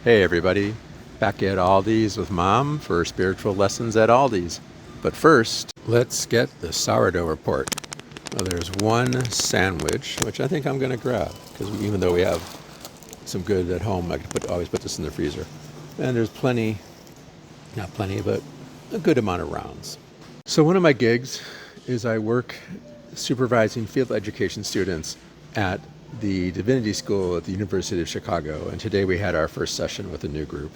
Hey everybody, back at Aldi's with Mom for spiritual lessons at Aldi's. But first, let's get the sourdough report. Well, there's one sandwich, which I think I'm going to grab, because even though we have some good at home, I could always put this in the freezer. And there's plenty, not plenty, but a good amount of rounds. So one of my gigs is I work supervising field education students at the Divinity School at the University of Chicago, and today we had our first session with a new group.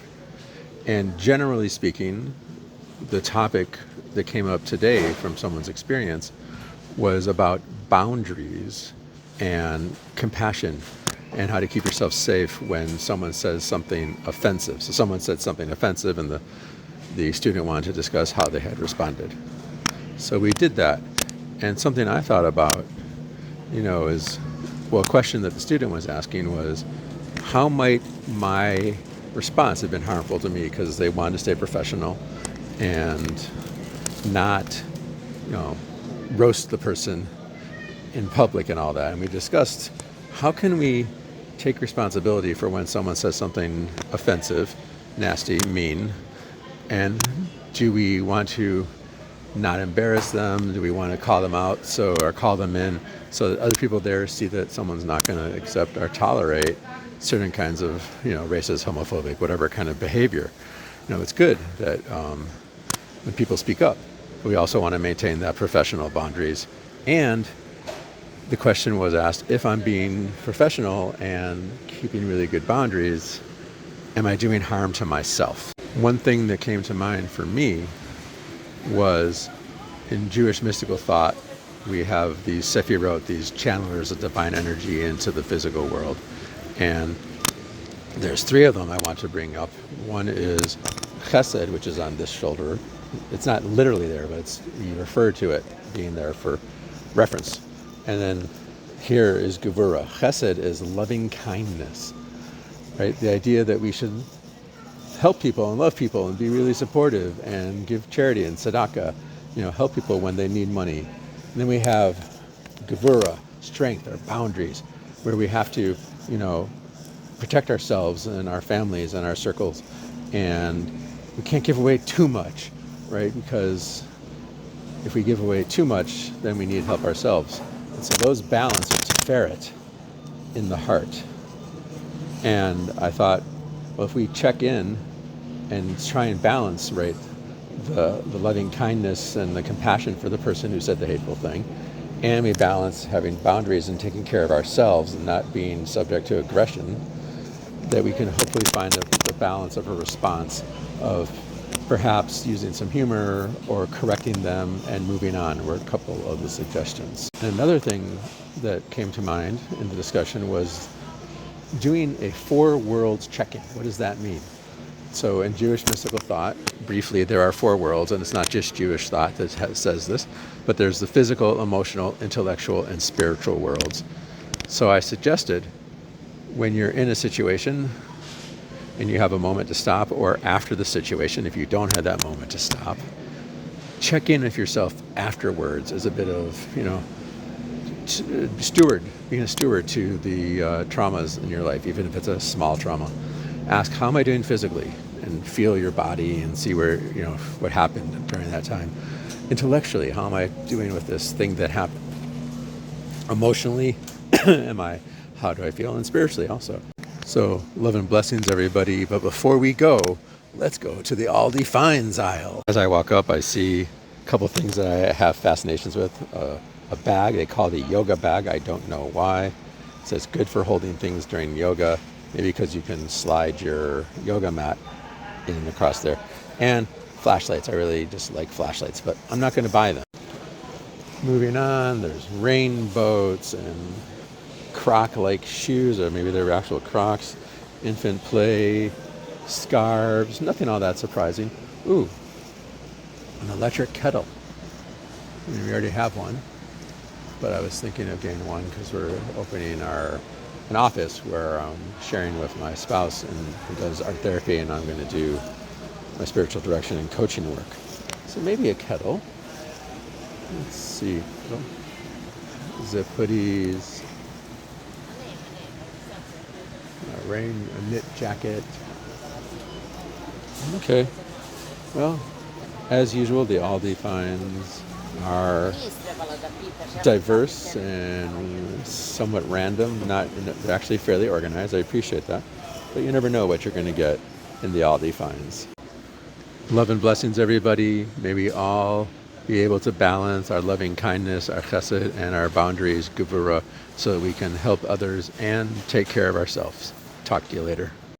And generally speaking, the topic that came up today from someone's experience was about boundaries and compassion and how to keep yourself safe when someone says something offensive. So someone said something offensive and the student wanted to discuss how they had responded. So we did that. And something I thought about, is, well, a question that the student was asking was, how might my response have been harmful to me, because they wanted to stay professional and not, roast the person in public and all that. And we discussed, how can we take responsibility for when someone says something offensive, nasty, mean, and do we want to not embarrass them? Do we want to call them out or call them in so that other people there see that someone's not going to accept or tolerate certain kinds of, racist, homophobic, whatever kind of behavior? It's good that when people speak up, we also want to maintain that professional boundaries. And the question was asked, if I'm being professional and keeping really good boundaries, am I doing harm to myself? One thing that came to mind for me was, in Jewish mystical thought, we have these Sephirot, these channelers of divine energy into the physical world. And there's three of them I want to bring up. One is Chesed, which is on this shoulder. It's not literally there, but you refer to it being there for reference. And then here is Gevura. Chesed is loving kindness, right? The idea that we should help people and love people and be really supportive and give charity and tzedakah, help people when they need money. And then we have Gevura, strength, our boundaries, where we have to, protect ourselves and our families and our circles. And we can't give away too much, right? Because if we give away too much, then we need help ourselves. And so those balance are Tiferet in the heart. And I thought, well, if we check in and try and balance, right, the loving kindness and the compassion for the person who said the hateful thing, and we balance having boundaries and taking care of ourselves and not being subject to aggression, that we can hopefully find the balance of a response of perhaps using some humor or correcting them and moving on were a couple of the suggestions. And another thing that came to mind in the discussion was doing a 4 worlds check-in. What does that mean? So in Jewish mystical thought, briefly, there are 4 worlds, and it's not just Jewish thought that says this, but there's the physical, emotional, intellectual, and spiritual worlds. So I suggested, when you're in a situation and you have a moment to stop, or after the situation, if you don't have that moment to stop, check in with yourself afterwards as a bit of, being a steward to the traumas in your life, even if it's a small trauma. Ask, how am I doing physically? And feel your body and see where, what happened during that time. Intellectually, how am I doing with this thing that happened? Emotionally, how do I feel? And spiritually also. So, love and blessings, everybody. But before we go, let's go to the Aldi Finds aisle. As I walk up, I see a couple things that I have fascinations with. A bag, they call it a yoga bag. I don't know why. It says good for holding things during yoga. Maybe because you can slide your yoga mat in and across there. And flashlights. I really just like flashlights, but I'm not going to buy them. Moving on, there's rain boats and croc-like shoes, or maybe they're actual Crocs. Infant play, scarves, nothing all that surprising. Ooh, an electric kettle. We already have one, but I was thinking of getting one because we're opening an office where I'm sharing with my spouse who does art therapy, and I'm going to do my spiritual direction and coaching work. So maybe a kettle. Let's see. Zip hoodies. A knit jacket. Okay. Well, as usual, the Aldi finds are diverse and somewhat random. Not they're actually fairly organized. I appreciate that, but you never know what you're going to get in the Aldi finds. Love and blessings, everybody. May we all be able to balance our loving kindness, our chesed, and our boundaries, gevurah, so that we can help others and take care of ourselves. Talk to you later.